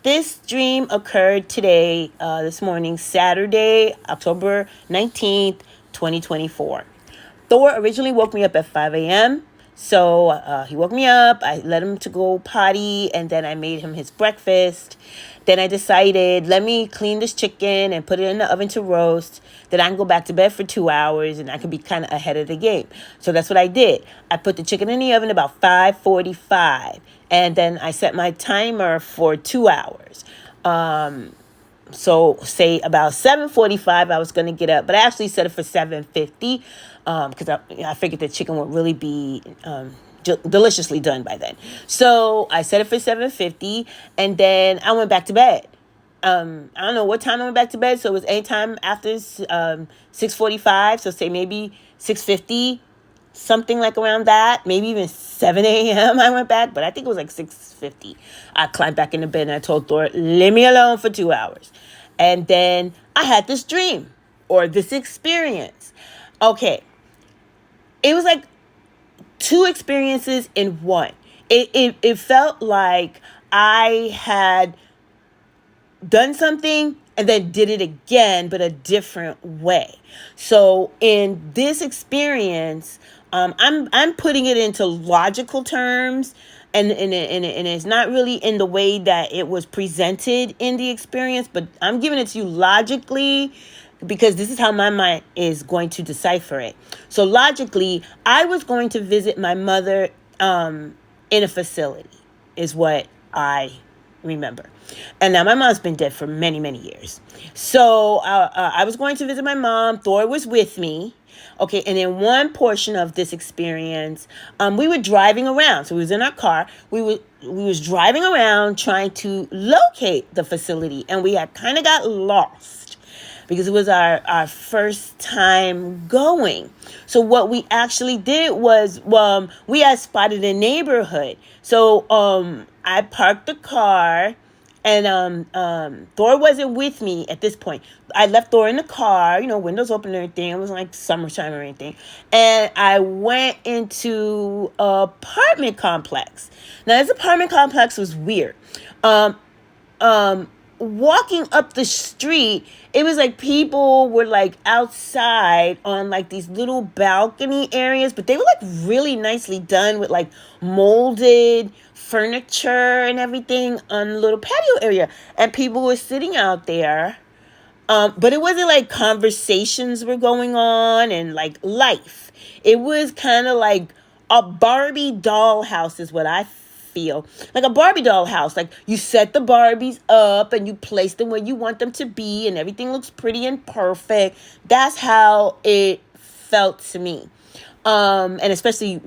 this dream occurred today, this morning, Saturday, October 19th, 2024. Thor originally woke me up at 5 a.m. So he woke me up. I let him to go potty, and then I made him his breakfast. Then I decided, let me clean this chicken and put it in the oven to roast. Then I can go back to bed for 2 hours, and I can be kind of ahead of the game. So that's what I did. I put the chicken in the oven about 5:45, and then I set my timer for 2 hours. So say about 7:45, I was going to get up, but I actually set it for 7:50 because I figured the chicken would really be deliciously done by then. So I set it for 7:50, and then I went back to bed. I don't know what time I went back to bed, so it was any time after 6:45. So say maybe 6:50. Something like around that, maybe even 7 a.m. I went back, but I think it was like 6:50. I climbed back into bed and I told Thor, leave me alone for 2 hours. And then I had this dream or this experience. Okay. It was like two experiences in one. It felt like I had done something and then did it again, but a different way. So in this experience, I'm putting it into logical terms, and it's not really in the way that it was presented in the experience, but I'm giving it to you logically because this is how my mind is going to decipher it. So logically, I was going to visit my mother in a facility, is what I remember. And now my mom's been dead for many, many years. So I was going to visit my mom. Thor was with me. Okay, and in one portion of this experience, we were driving around. So we was in our car. We was driving around trying to locate the facility, and we had kind of got lost because it was our first time going. So what we actually did was, we had spotted a neighborhood. So I parked the car, and Thor wasn't with me at this point. I left Thor in the car, windows open and everything. It wasn't like summertime or anything. And I went into an apartment complex. Now, this apartment complex was weird. Walking up the street, it was like people were like outside on like these little balcony areas, but they were like really nicely done with like molded furniture and everything on a little patio area. And people were sitting out there. But it wasn't like conversations were going on and like life. It was kind of like a Barbie doll house is what I feel. Like a Barbie doll house. Like you set the Barbies up and you place them where you want them to be and everything looks pretty and perfect. That's how it felt to me. And especially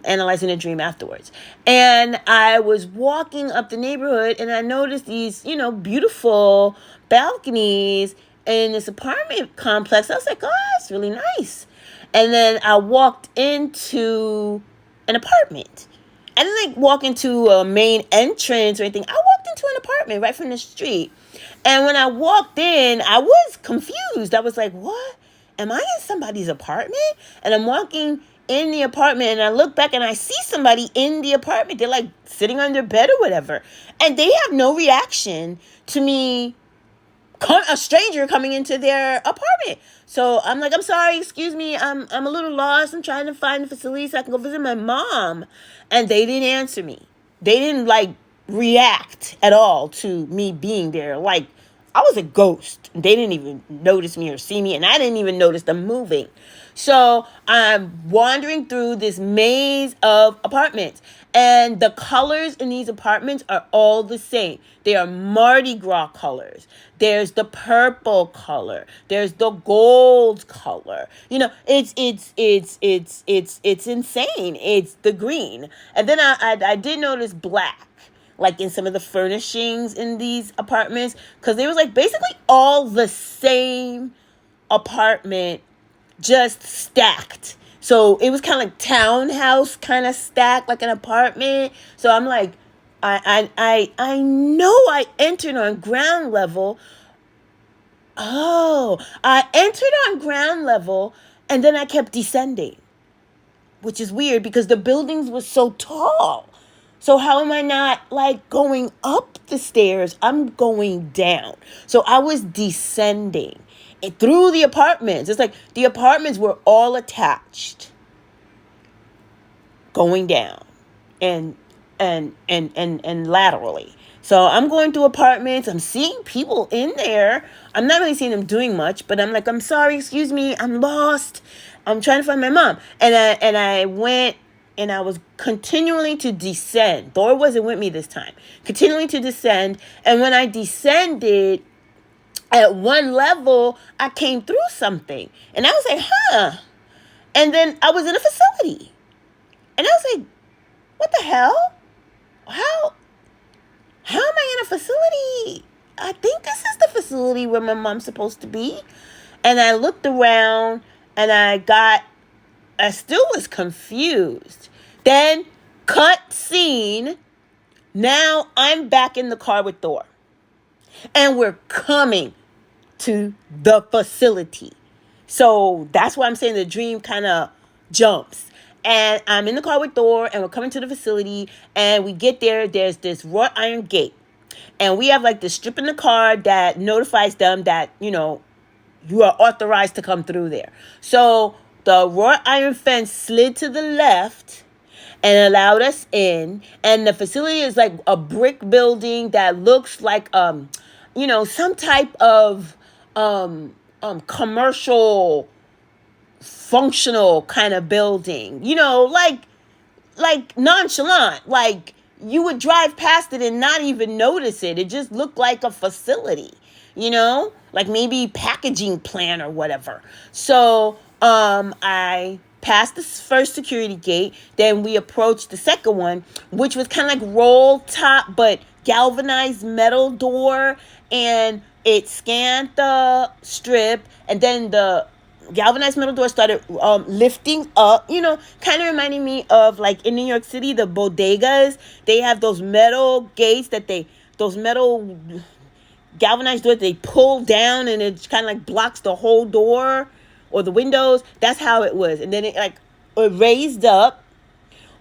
analyzing the dream afterwards. And I was walking up the neighborhood and I noticed these, beautiful balconies in this apartment complex. I was like, oh, that's really nice. And then I walked into an apartment. I didn't like walk into a main entrance or anything. I walked into an apartment right from the street. And when I walked in, I was confused. I was like, what? Am I in somebody's apartment? And I'm walking in the apartment and I look back and I see somebody in the apartment. They're like sitting on their bed or whatever. And they have no reaction to me, a stranger coming into their apartment. So I'm like, I'm sorry, excuse me. I'm a little lost. I'm trying to find the facility so I can go visit my mom. And they didn't answer me. They didn't like react at all to me being there. Like I was a ghost. They didn't even notice me or see me. And I didn't even notice them moving. So I'm wandering through this maze of apartments. And the colors in these apartments are all the same. They are Mardi Gras colors. There's the purple color. There's the gold color. It's insane. It's the green. And then I did notice black, like in some of the furnishings in these apartments, because they was like basically all the same apartment, just stacked. So it was kind of like townhouse kind of stacked, like an apartment. So I'm like, I know I entered on ground level. Oh, I entered on ground level and then I kept descending, which is weird because the buildings were so tall. So how am I not like going up the stairs. I'm going down. So I was descending through the apartments. It's like the apartments were all attached, going down and laterally. So I'm going through apartments. I'm seeing people in there. I'm not really seeing them doing much, but I'm like, I'm sorry, excuse me, I'm lost. I'm trying to find my mom. And I went and I was continuing to descend. Thor wasn't with me this time. Continuing to descend. And when I descended, at one level, I came through something. And I was like, huh. And then I was in a facility. And I was like, what the hell? How am I in a facility? I think this is the facility where my mom's supposed to be. And I looked around and I still was confused. Then, cut scene. Now I'm back in the car with Thor. And we're coming to the facility. So that's why I'm saying the dream kind of jumps. And I'm in the car with Thor, and we're coming to the facility, and we get there. There's this wrought iron gate. And we have like this strip in the car that notifies them that, you are authorized to come through there. So the wrought iron fence slid to the left and allowed us in. And the facility is like a brick building that looks like, some type of commercial functional kind of building, like nonchalant, like you would drive past it and not even notice it. It just looked like a facility, like maybe packaging plant or whatever. So I passed the first security gate. Then we approached the second one, which was kind of like roll top, but galvanized metal door. And it scanned the strip, and then the galvanized metal door started lifting up, kind of reminding me of like in New York City, the bodegas. They have those metal gates those metal galvanized doors they pull down, and it kind of like blocks the whole door or the windows. That's how it was. And then it raised up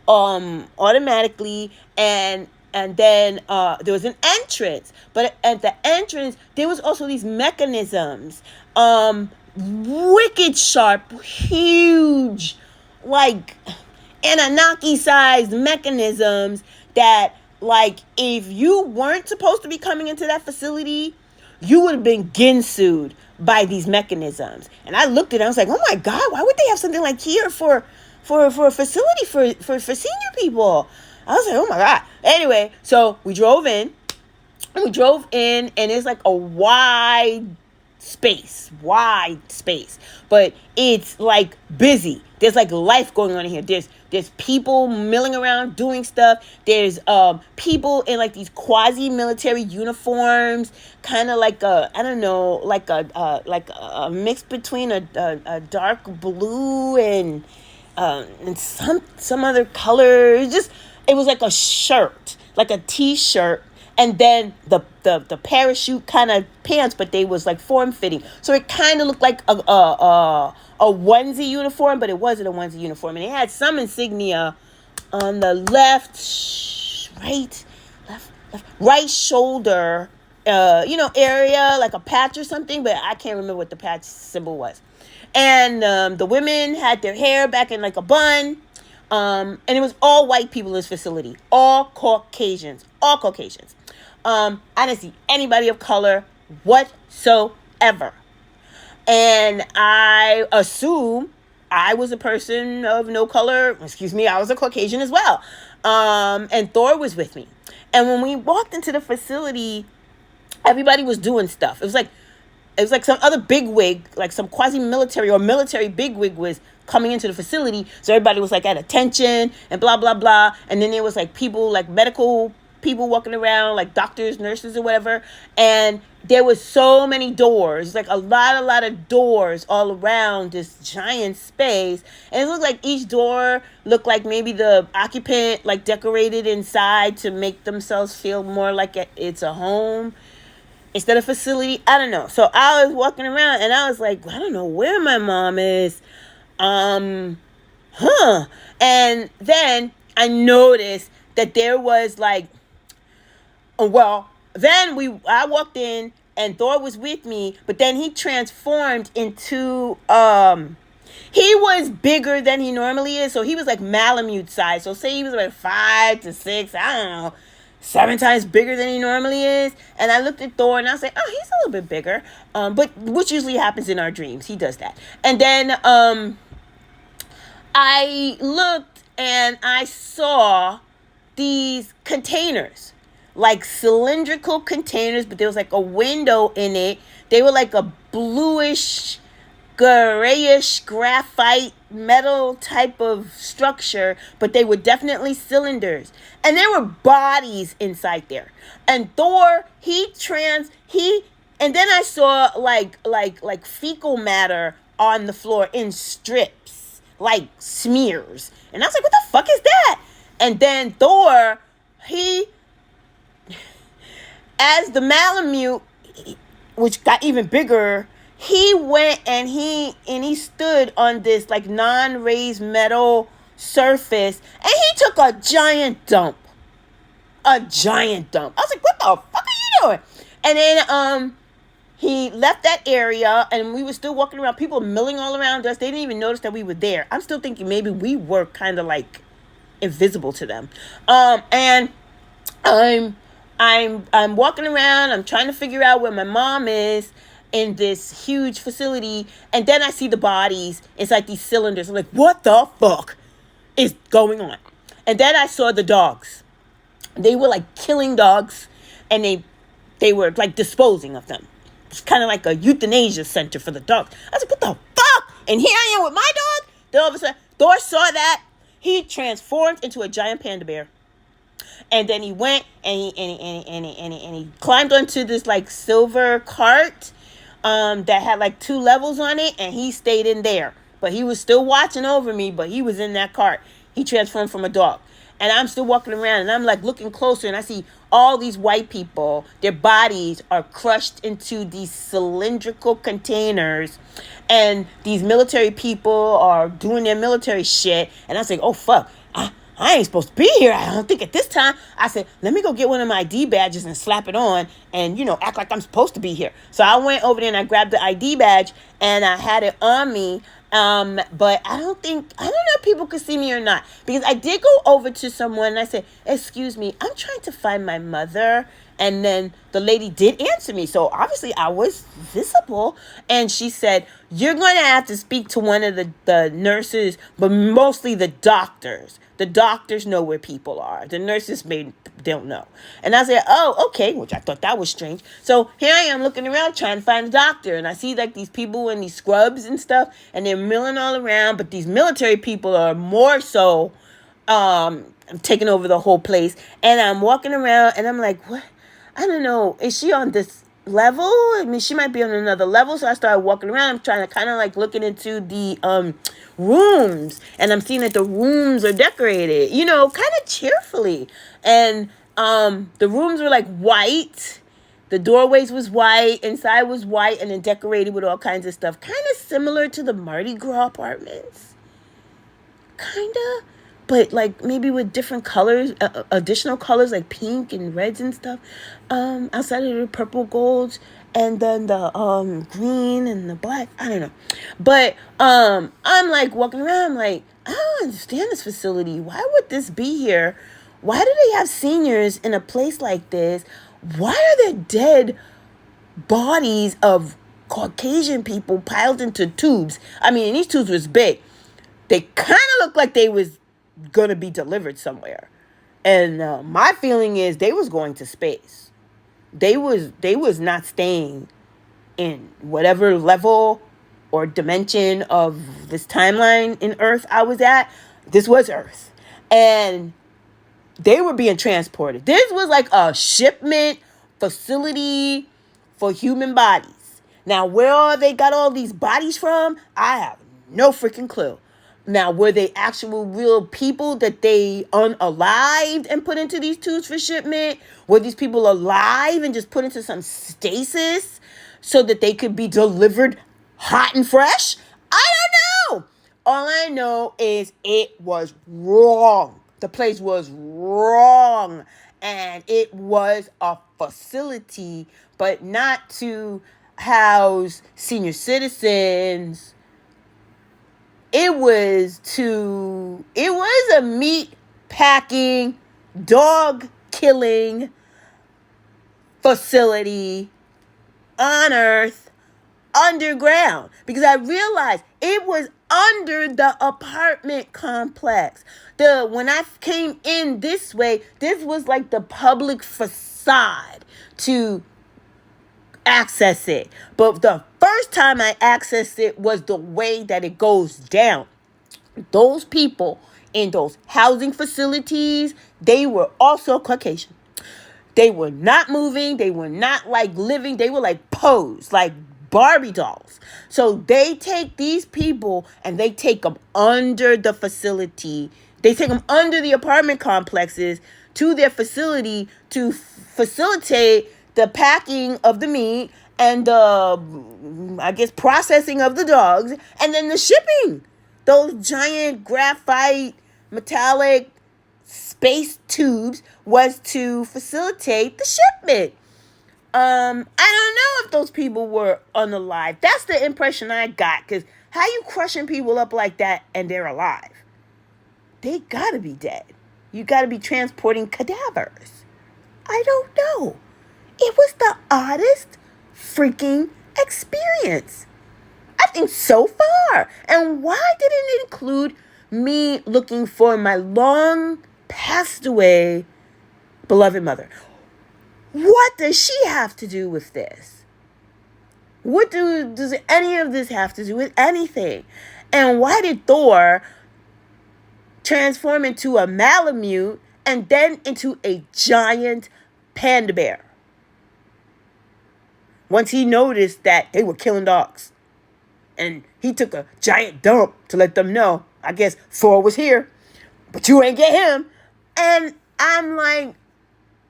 automatically, and then there was an entrance. But at the entrance, there was also these mechanisms, wicked sharp, huge, like Anunnaki-sized mechanisms that, like, if you weren't supposed to be coming into that facility, you would have been ginsued by these mechanisms. And I looked at it, I was like, oh my God, why would they have something like here for a facility for senior people? I was like, oh my God. Anyway, so we drove in, and it's like a wide space, but it's like busy. There's like life going on in here. There's people milling around doing stuff. There's people in like these quasi-military uniforms, kind of like a mix between a dark blue and some other color. It was like a shirt, like a t-shirt, and then the parachute kind of pants, but they was like form-fitting. So it kind of looked like a onesie uniform, but it wasn't a onesie uniform. And it had some insignia on the right shoulder, area, like a patch or something, but I can't remember what the patch symbol was. And the women had their hair back in like a bun. And it was all white people in this facility. All Caucasians. I didn't see anybody of color whatsoever. And I assume I was a person of no color. I was a Caucasian as well. And Thor was with me. And when we walked into the facility, everybody was doing stuff. It was like some other bigwig, like some quasi-military or military bigwig was coming into the facility. So everybody was like at attention and blah, blah, blah. And then there was like people, like medical people walking around, like doctors, nurses or whatever. And there was so many doors, like a lot of doors all around this giant space. And it looked like each door looked like maybe the occupant like decorated inside to make themselves feel more like it's a home instead of facility. I don't know. So I was walking around and I was like, I don't know where my mom is. And then I noticed that there was like, then I walked in and Thor was with me, but then he transformed into he was bigger than he normally is, so he was like Malamute size. So say he was like 5 to 6, I don't know, 7 times bigger than he normally is. And I looked at Thor and I was like, oh, he's a little bit bigger. But which usually happens in our dreams. He does that. And then I looked and I saw these containers, like cylindrical containers, but there was like a window in it. They were like a bluish, grayish, graphite metal type of structure, but they were definitely cylinders. And there were bodies inside there. And Thor, and then I saw like fecal matter on the floor in strips, like smears. And I was like, what the fuck is that? And then Thor, as the Malamute, which got even bigger, he went and he stood on this like non-raised metal surface, and he took a giant dump. A giant dump. I was like, what the fuck are you doing? And then he left that area, and we were still walking around, people milling all around us. They didn't even notice that we were there. I'm still thinking maybe we were kind of like invisible to them. And I'm walking around, I'm trying to figure out where my mom is in this huge facility, and then I see the bodies inside these cylinders. I'm like, what the fuck is going on? And then I saw the dogs. They were like killing dogs, and they were like disposing of them. It's kind of like a euthanasia center for the dogs. I was like, what the fuck? And here I am with my dog. Then all of a sudden, Thor saw that. He transformed into a giant panda bear. And then he went and he climbed onto this like silver cart that had like 2 levels on it, and he stayed in there. But he was still watching over me, but he was in that cart. He transformed from a dog. And I'm still walking around, and I'm like looking closer, and I see all these white people. Their bodies are crushed into these cylindrical containers, and these military people are doing their military shit. And I was like, oh fuck, I ain't supposed to be here. I don't think at this time. I said, let me go get one of my ID badges and slap it on and, act like I'm supposed to be here. So I went over there and I grabbed the ID badge and I had it on me. But I don't know if people could see me or not, because I did go over to someone and I said, excuse me, I'm trying to find my mother. And then the lady did answer me. So obviously I was visible. And she said, you're going to have to speak to one of the nurses, but mostly the doctors. The doctors know where people are. The nurses don't know. And I said, oh, okay, which I thought that was strange. So here I am looking around trying to find a doctor. And I see like these people in these scrubs and stuff, and they're milling all around. But these military people are more so taking over the whole place. And I'm walking around and I'm like, what? I don't know. Is she on this level? I mean, she might be on another level. So I started walking around. I'm trying to kind of like looking into the rooms, and I'm seeing that the rooms are decorated, kind of cheerfully. And the rooms were like white. The doorways was white. Inside was white, and then decorated with all kinds of stuff. Kind of similar to the Mardi Gras apartments. Kind of. But like maybe with different colors, additional colors like pink and reds and stuff. Outside of the purple golds, and then the green and the black. I don't know. But I'm like walking around. I'm like, I don't understand this facility. Why would this be here? Why do they have seniors in a place like this? Why are there dead bodies of Caucasian people piled into tubes? I mean, these tubes was big. They kind of looked like they was gonna be delivered somewhere, and my feeling is they was going to space. They was not staying in whatever level or dimension of this timeline in Earth I was at. This was Earth, and they were being transported. This was like a shipment facility for human bodies. Now, where they got all these bodies from, I have no freaking clue. Now, were they actual real people that they unalived and put into these tubes for shipment? Were these people alive and just put into some stasis so that they could be delivered hot and fresh? I don't know. All I know is it was wrong. The place was wrong. And it was a facility, but not to house senior citizens. It was a meat packing, dog killing facility on earth, underground, because I realized it was under the apartment complex. When I came in this way, this was like the public facade to access it. But the first time I accessed it was the way that it goes down. Those people in those housing facilities, they were also Caucasian. They were not moving. They were not like living. They were like posed, like Barbie dolls. So they take these people and they take them under the facility. They take them under the apartment complexes to their facility to facilitate the packing of the meat and the, I guess, processing of the dogs, and then the shipping. Those giant graphite metallic space tubes was to facilitate the shipment. I don't know if those people were unalive. That's the impression I got. Because how you crushing people up like that and they're alive? They gotta be dead. You gotta be transporting cadavers. I don't know. It was the oddest freaking experience, I think, so far. And why didn't it include me looking for my long passed away beloved mother? What does she have to do with this? Does any of this have to do with anything? And why did Thor transform into a Malamute and then into a giant panda bear once he noticed that they were killing dogs? And he took a giant dump to let them know, I guess, Thor was here, but you ain't get him. And I'm like,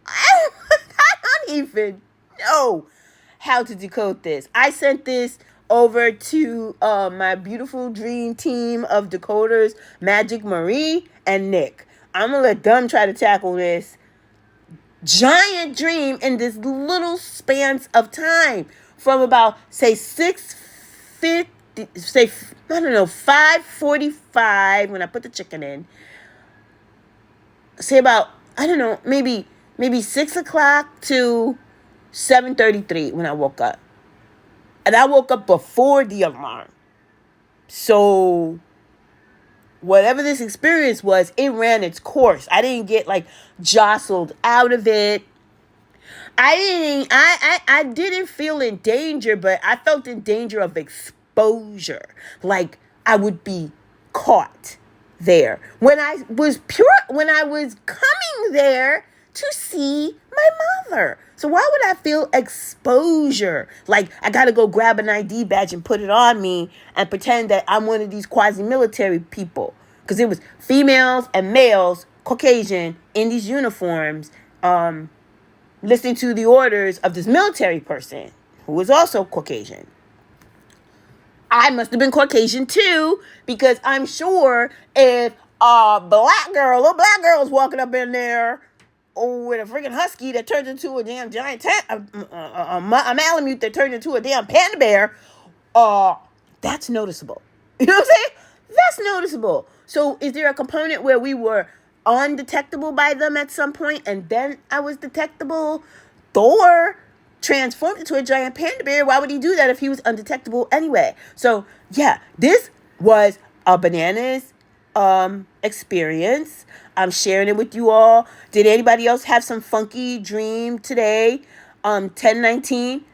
I don't even know how to decode this. I sent this over to my beautiful dream team of decoders, Magic Marie and Nick. I'm going to let them try to tackle this giant dream in this little spans of time from about, say, 5:45 when I put the chicken in. Say about, I don't know, maybe 6 o'clock to 7:33 when I woke up. And I woke up before the alarm. So whatever this experience was, it ran its course. I didn't get like jostled out of it. I didn't feel in danger, but I felt in danger of exposure. Like I would be caught there. When I was coming there to see my mother. So why would I feel exposure? Like I got to go grab an ID badge and put it on me and pretend that I'm one of these quasi-military people. Because it was females and males, Caucasian, in these uniforms, listening to the orders of this military person who was also Caucasian. I must have been Caucasian too, because I'm sure if a little black girl was walking up in there with a freaking husky that turned into a damn giant a Malamute that turned into a damn panda bear, that's noticeable. You know what I'm saying? That's noticeable. So is there a component where we were undetectable by them at some point and then I was detectable? Thor transformed into a giant panda bear. Why would he do that if he was undetectable anyway? So yeah, this was a bananas experience. I'm sharing it with you all. Did anybody else have some funky dream today? 10:19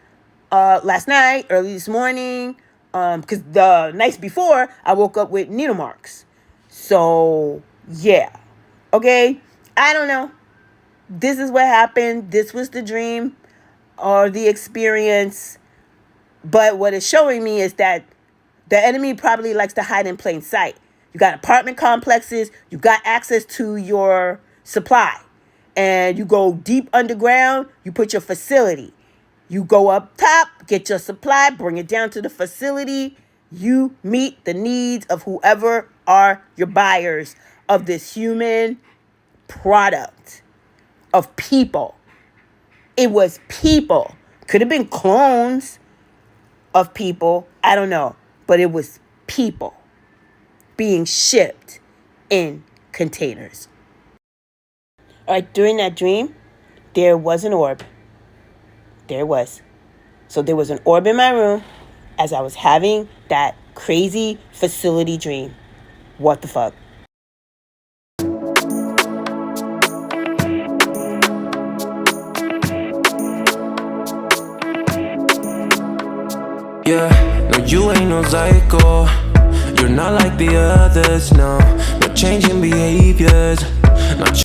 last night, early this morning, because the nights before I woke up with needle marks. So yeah, okay, I don't know. This is what happened. This was the dream or the experience. But what it's showing me is that the enemy probably likes to hide in plain sight. You got apartment complexes. You got access to your supply. And you go deep underground. You put your facility. You go up top, get your supply, bring it down to the facility. You meet the needs of whoever are your buyers of this human product. of people. It was people. Could have been clones of people. I don't know. But it was people being shipped in containers. All right, during that dream, there was an orb. There was. So there was an orb in my room as I was having that crazy facility dream. What the fuck? Yeah, no, you ain't no psycho. You're not like the others, no. No changing behaviors. Not